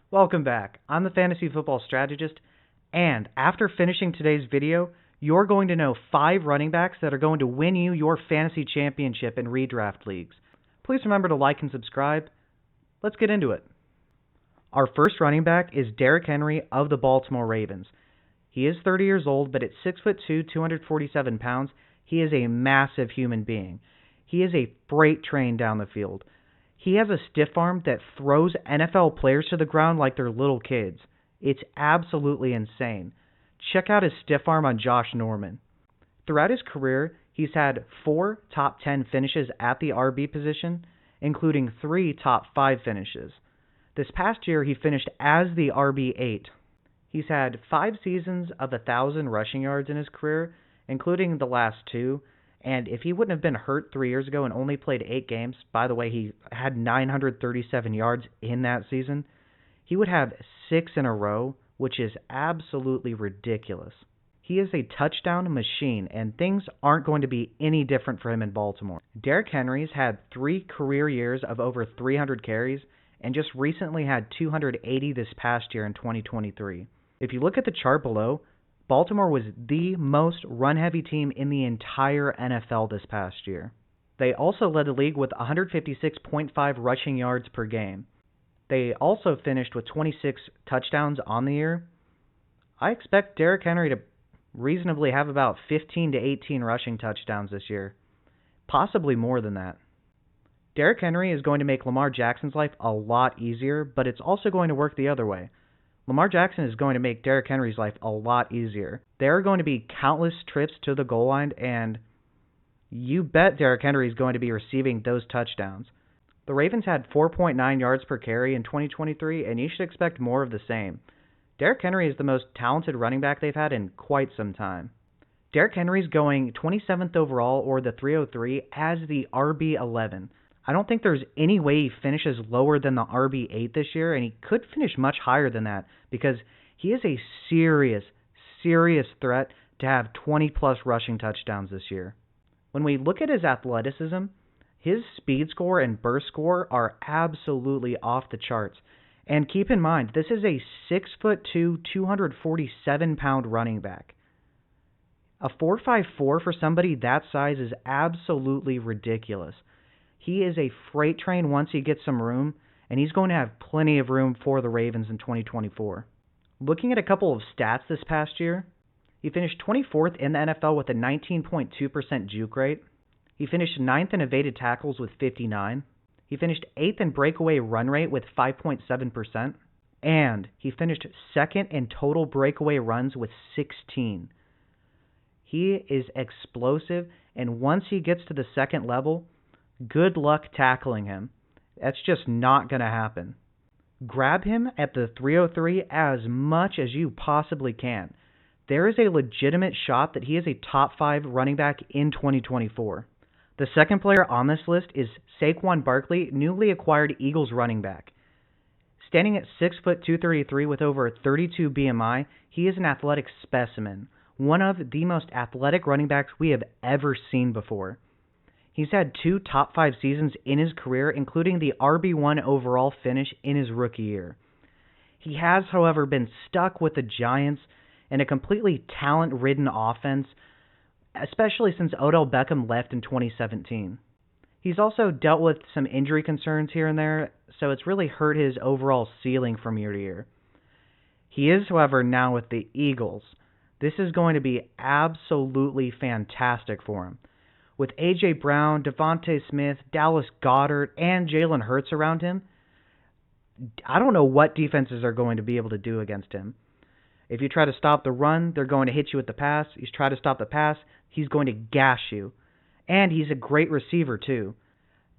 Welcome back. I'm the Fantasy Football Strategist, and after finishing today's video, you're going to know 5 running backs that are going to win you your fantasy championship in redraft leagues. Please remember to like and subscribe. Let's get into it. Our first running back is Derrick Henry of the Baltimore Ravens. He is 30 years old, but at 6'2", 247 pounds, he is a massive human being. He is a freight train down the field. He has a stiff arm that throws NFL players to the ground like they're little kids. It's absolutely insane. Check out his stiff arm on Josh Norman. Throughout his career, he's had 4 top 10 finishes at the RB position, including 3 top 5 finishes. This past year, he finished as the RB8. He's had 5 seasons of 1,000 rushing yards in his career, including the last 2. And if he wouldn't have been hurt 3 years ago and only played 8 games, by the way, he had 937 yards in that season, he would have 6 in a row, which is absolutely ridiculous. He is a touchdown machine, and things aren't going to be any different for him in Baltimore. Derrick Henry's had 3 career years of over 300 carries, and just recently had 280 this past year in 2023. If you look at the chart below, Baltimore was the most run-heavy team in the entire NFL this past year. They also led the league with 156.5 rushing yards per game. They also finished with 26 touchdowns on the year. I expect Derrick Henry to reasonably have about 15 to 18 rushing touchdowns this year, possibly more than that. Derrick Henry is going to make Lamar Jackson's life a lot easier, but it's also going to work the other way. Lamar Jackson is going to make Derrick Henry's life a lot easier. There are going to be countless trips to the goal line, and you bet Derrick Henry is going to be receiving those touchdowns. The Ravens had 4.9 yards per carry in 2023, and you should expect more of the same. Derrick Henry is the most talented running back they've had in quite some time. Derrick Henry's going 27th overall, or the 303, as the RB11. I don't think there's any way he finishes lower than the RB8 this year, and he could finish much higher than that because he is a serious threat to have 20-plus rushing touchdowns this year. When we look at his athleticism, his speed score and burst score are absolutely off the charts. And keep in mind, this is a 6'2", 247-pound running back. A 4.54 for somebody that size is absolutely ridiculous. He is a freight train once he gets some room, and he's going to have plenty of room for the Ravens in 2024. Looking at a couple of stats this past year, he finished 24th in the NFL with a 19.2% juke rate. He finished 9th in evaded tackles with 59. He finished 8th in breakaway run rate with 5.7%. And he finished 2nd in total breakaway runs with 16. He is explosive, and once he gets to the second level, good luck tackling him. That's just not going to happen. Grab him at the 303 as much as you possibly can. There is a legitimate shot that he is a top 5 running back in 2024. The second player on this list is Saquon Barkley, newly acquired Eagles running back. Standing at 6'2", 233 with over 32 BMI, he is an athletic specimen, one of the most athletic running backs we have ever seen before. He's had 2 top 5 seasons in his career, including the RB1 overall finish in his rookie year. He has, however, been stuck with the Giants in a completely talent-ridden offense, especially since Odell Beckham left in 2017. He's also dealt with some injury concerns here and there, so it's really hurt his overall ceiling from year to year. He is, however, now with the Eagles. This is going to be absolutely fantastic for him. With A.J. Brown, Devontae Smith, Dallas Goedert, and Jalen Hurts around him, I don't know what defenses are going to be able to do against him. If you try to stop the run, they're going to hit you with the pass. You try to stop the pass, he's going to gash you. And he's a great receiver, too.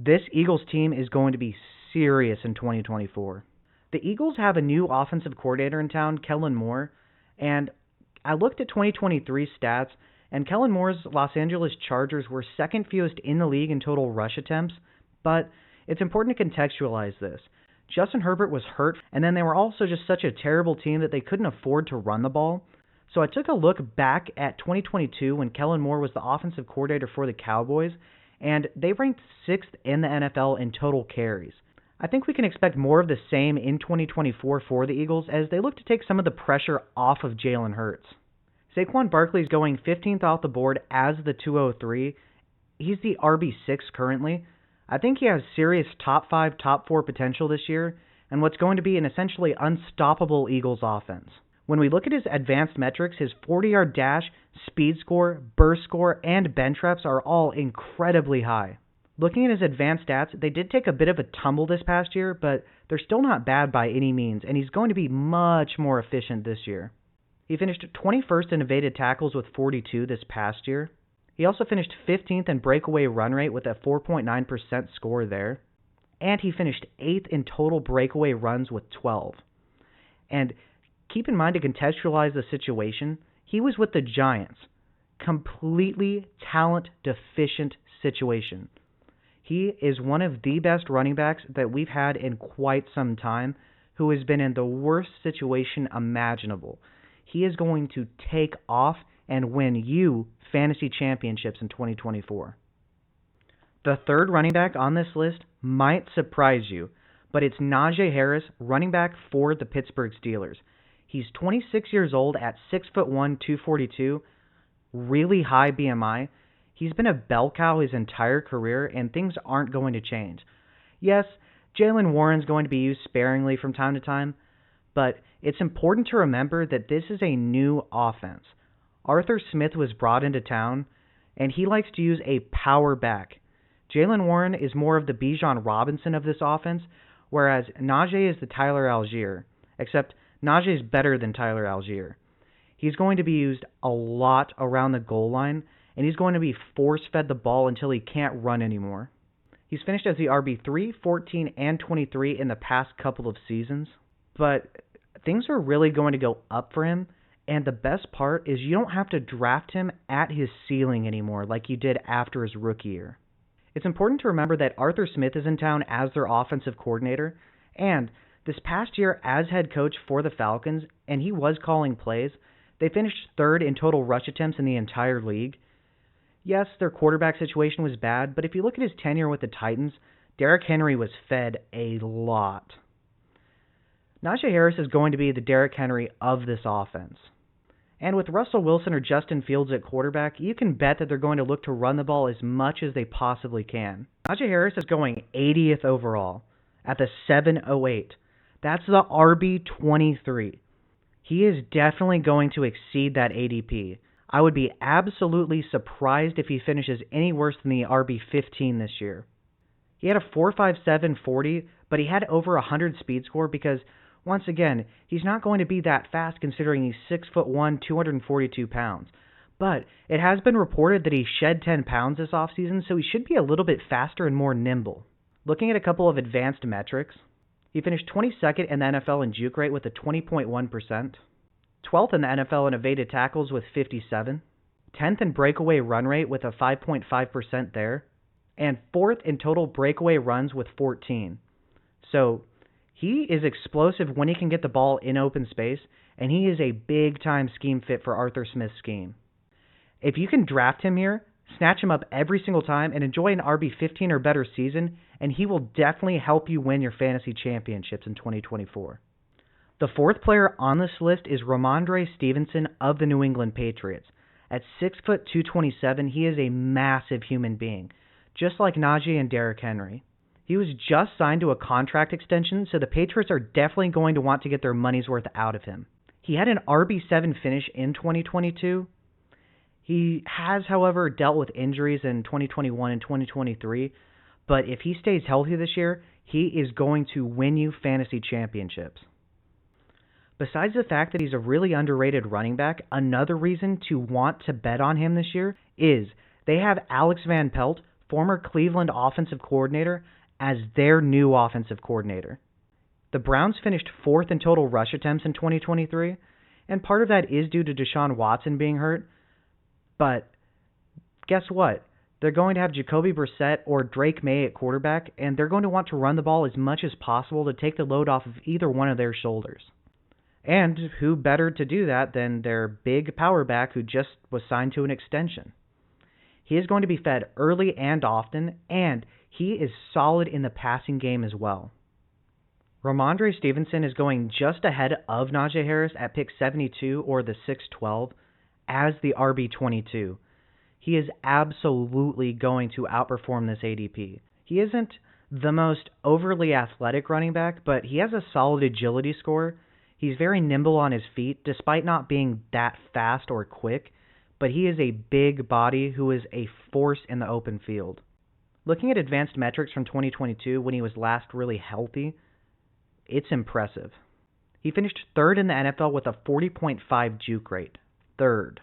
This Eagles team is going to be serious in 2024. The Eagles have a new offensive coordinator in town, Kellen Moore, and I looked at 2023 stats, and Kellen Moore's Los Angeles Chargers were second fewest in the league in total rush attempts, but it's important to contextualize this. Justin Herbert was hurt, and then they were also just such a terrible team that they couldn't afford to run the ball. So I took a look back at 2022 when Kellen Moore was the offensive coordinator for the Cowboys, and they ranked 6th in the NFL in total carries. I think we can expect more of the same in 2024 for the Eagles as they look to take some of the pressure off of Jalen Hurts. Saquon Barkley is going 15th off the board as the 203. He's the RB6 currently. I think he has serious top 5, top 4 potential this year, and what's going to be an essentially unstoppable Eagles offense. When we look at his advanced metrics, his 40-yard dash, speed score, burst score, and bench reps are all incredibly high. Looking at his advanced stats, they did take a bit of a tumble this past year, but they're still not bad by any means, and he's going to be much more efficient this year. He finished 21st in evaded tackles with 42 this past year. He also finished 15th in breakaway run rate with a 4.9% score there. And he finished 8th in total breakaway runs with 12. And keep in mind to contextualize the situation, he was with the Giants. Completely talent deficient situation. He is one of the best running backs that we've had in quite some time who has been in the worst situation imaginable. He is going to take off and win you fantasy championships in 2024. The third running back on this list might surprise you, but it's Najee Harris, running back for the Pittsburgh Steelers. He's 26 years old at 6'1", 242, really high BMI. He's been a bell cow his entire career, and things aren't going to change. Yes, Jaylen Warren's going to be used sparingly from time to time, but it's important to remember that this is a new offense. Arthur Smith was brought into town, and he likes to use a power back. Jaylen Warren is more of the Bijan Robinson of this offense, whereas Najee is the Tyler Algier, except Najee is better than Tyler Algier. He's going to be used a lot around the goal line, and he's going to be force-fed the ball until he can't run anymore. He's finished as the RB3, 14, and 23 in the past couple of seasons, but things are really going to go up for him, and the best part is you don't have to draft him at his ceiling anymore like you did after his rookie year. It's important to remember that Arthur Smith is in town as their offensive coordinator, and this past year as head coach for the Falcons, and he was calling plays, they finished third in total rush attempts in the entire league. Yes, their quarterback situation was bad, but if you look at his tenure with the Titans, Derrick Henry was fed a lot. Najee Harris is going to be the Derrick Henry of this offense. And with Russell Wilson or Justin Fields at quarterback, you can bet that they're going to look to run the ball as much as they possibly can. Najee Harris is going 80th overall at the 708. That's the RB23. He is definitely going to exceed that ADP. I would be absolutely surprised if he finishes any worse than the RB15 this year. He had a 4.57 40, but he had over 100 speed score because, once again, he's not going to be that fast considering he's 6'1", 242 pounds. But it has been reported that he shed 10 pounds this offseason, so he should be a little bit faster and more nimble. Looking at a couple of advanced metrics, he finished 22nd in the NFL in juke rate with a 20.1%, 12th in the NFL in evaded tackles with 57, 10th in breakaway run rate with a 5.5% there, and 4th in total breakaway runs with 14. So he is explosive when he can get the ball in open space, and he is a big-time scheme fit for Arthur Smith's scheme. If you can draft him here, snatch him up every single time, and enjoy an RB15 or better season, and he will definitely help you win your fantasy championships in 2024. The fourth player on this list is Rhamondre Stevenson of the New England Patriots. At 6'2", 227, he is a massive human being, just like Najee and Derrick Henry. He was just signed to a contract extension, so the Patriots are definitely going to want to get their money's worth out of him. He had an RB7 finish in 2022. He has, however, dealt with injuries in 2021 and 2023, but if he stays healthy this year, he is going to win you fantasy championships. Besides the fact that he's a really underrated running back, another reason to want to bet on him this year is they have Alex Van Pelt, former Cleveland offensive coordinator, as their new offensive coordinator. The Browns finished 4th in total rush attempts in 2023, and part of that is due to Deshaun Watson being hurt. But guess what? They're going to have Jacoby Brissett or Drake May at quarterback, and they're going to want to run the ball as much as possible to take the load off of either one of their shoulders. And who better to do that than their big power back who just was signed to an extension? He is going to be fed early and often, and he is solid in the passing game as well. Rhamondre Stevenson is going just ahead of Najee Harris at pick 72 or the 612 as the RB22. He is absolutely going to outperform this ADP. He isn't the most overly athletic running back, but he has a solid agility score. He's very nimble on his feet, despite not being that fast or quick, but he is a big body who is a force in the open field. Looking at advanced metrics from 2022 when he was last really healthy, it's impressive. He finished third in the NFL with a 40.5 juke rate. Third.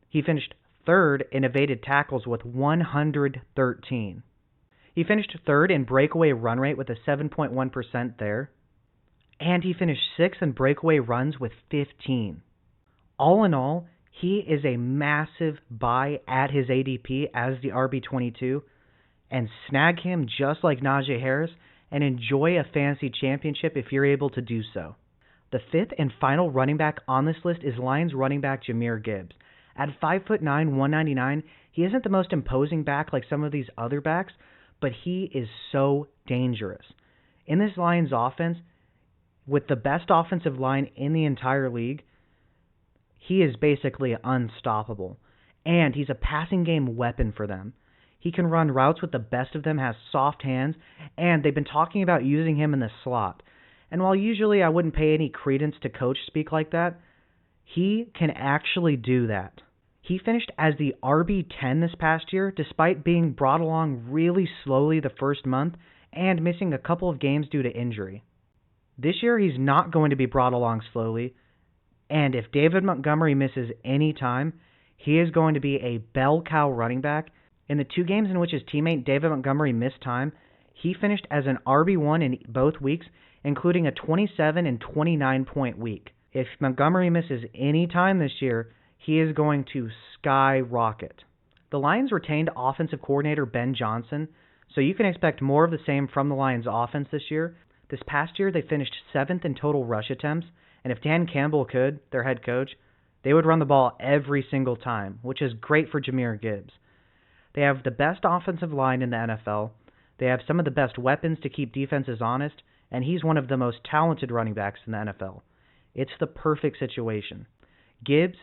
He finished third in evaded tackles with 113. He finished third in breakaway run rate with a 7.1% there. And he finished sixth in breakaway runs with 15. All in all, he is a massive buy at his ADP as the RB22, and snag him just like Najee Harris and enjoy a fantasy championship if you're able to do so. The fifth and final running back on this list is Lions running back Jahmyr Gibbs. At 5'9", 199, he isn't the most imposing back like some of these other backs, but he is so dangerous. In this Lions offense, with the best offensive line in the entire league, he is basically unstoppable. And he's a passing game weapon for them. He can run routes with the best of them, has soft hands, and they've been talking about using him in the slot. And while usually I wouldn't pay any credence to coach speak like that, he can actually do that. He finished as the RB10 this past year, despite being brought along really slowly the first month and missing a couple of games due to injury. This year he's not going to be brought along slowly, and if David Montgomery misses any time, he is going to be a bell cow running back. In the 2 games in which his teammate David Montgomery missed time, he finished as an RB1 in both weeks, including a 27 and 29-point week. If Montgomery misses any time this year, he is going to skyrocket. The Lions retained offensive coordinator Ben Johnson, so you can expect more of the same from the Lions offense this year. This past year, they finished 7th in total rush attempts, and if Dan Campbell could, their head coach, they would run the ball every single time, which is great for Jahmyr Gibbs. They have the best offensive line in the NFL. They have some of the best weapons to keep defenses honest, and he's one of the most talented running backs in the NFL. It's the perfect situation. Gibbs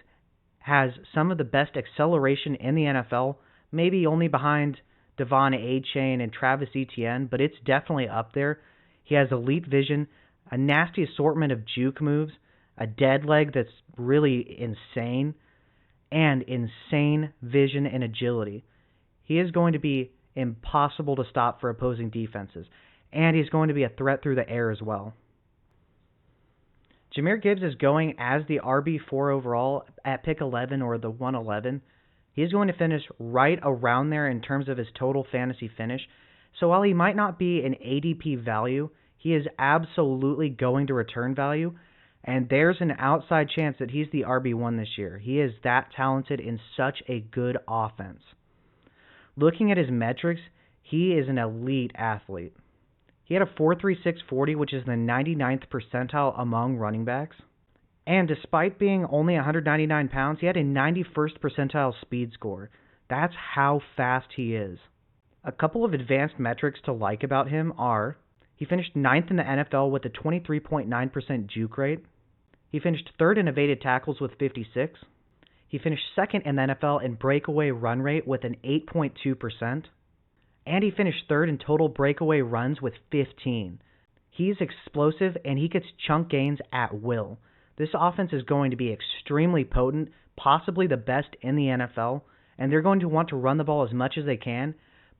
has some of the best acceleration in the NFL, maybe only behind Devon A-Chain and Travis Etienne, but it's definitely up there. He has elite vision, a nasty assortment of juke moves, a dead leg that's really insane, and insane vision and agility. He is going to be impossible to stop for opposing defenses, and he's going to be a threat through the air as well. Jahmyr Gibbs is going as the RB4 overall at pick 11 or the 111. He's going to finish right around there in terms of his total fantasy finish. So while he might not be an ADP value, he is absolutely going to return value, and there's an outside chance that he's the RB1 this year. He is that talented in such a good offense. Looking at his metrics, he is an elite athlete. He had a 4.36 40, which is the 99th percentile among running backs. And despite being only 199 pounds, he had a 91st percentile speed score. That's how fast he is. A couple of advanced metrics to like about him are, he finished 9th in the NFL with a 23.9% juke rate. He finished 3rd in evaded tackles with 56. He finished 2nd in the NFL in breakaway run rate with an 8.2%. And he finished 3rd in total breakaway runs with 15. He's explosive and he gets chunk gains at will. This offense is going to be extremely potent, possibly the best in the NFL, and they're going to want to run the ball as much as they can,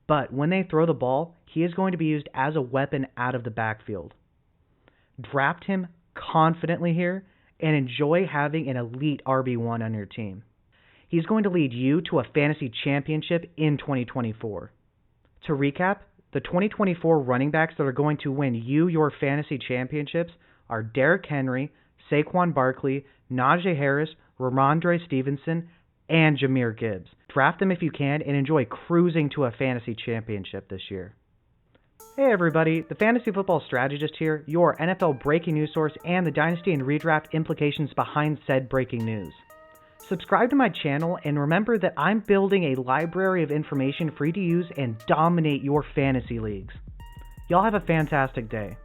but when they throw the ball, he is going to be used as a weapon out of the backfield. Draft him confidently here and enjoy having an elite RB1 on your team. He's going to lead you to a fantasy championship in 2024. To recap, the 2024 running backs that are going to win you your fantasy championships are Derrick Henry, Saquon Barkley, Najee Harris, Rhamondre Stevenson, and Jahmyr Gibbs. Draft them if you can and enjoy cruising to a fantasy championship this year. Hey everybody, the Fantasy Football Strategist here, your NFL breaking news source and the dynasty and redraft implications behind said breaking news. Subscribe to my channel and remember that I'm building a library of information for you to use and dominate your fantasy leagues. Y'all have a fantastic day.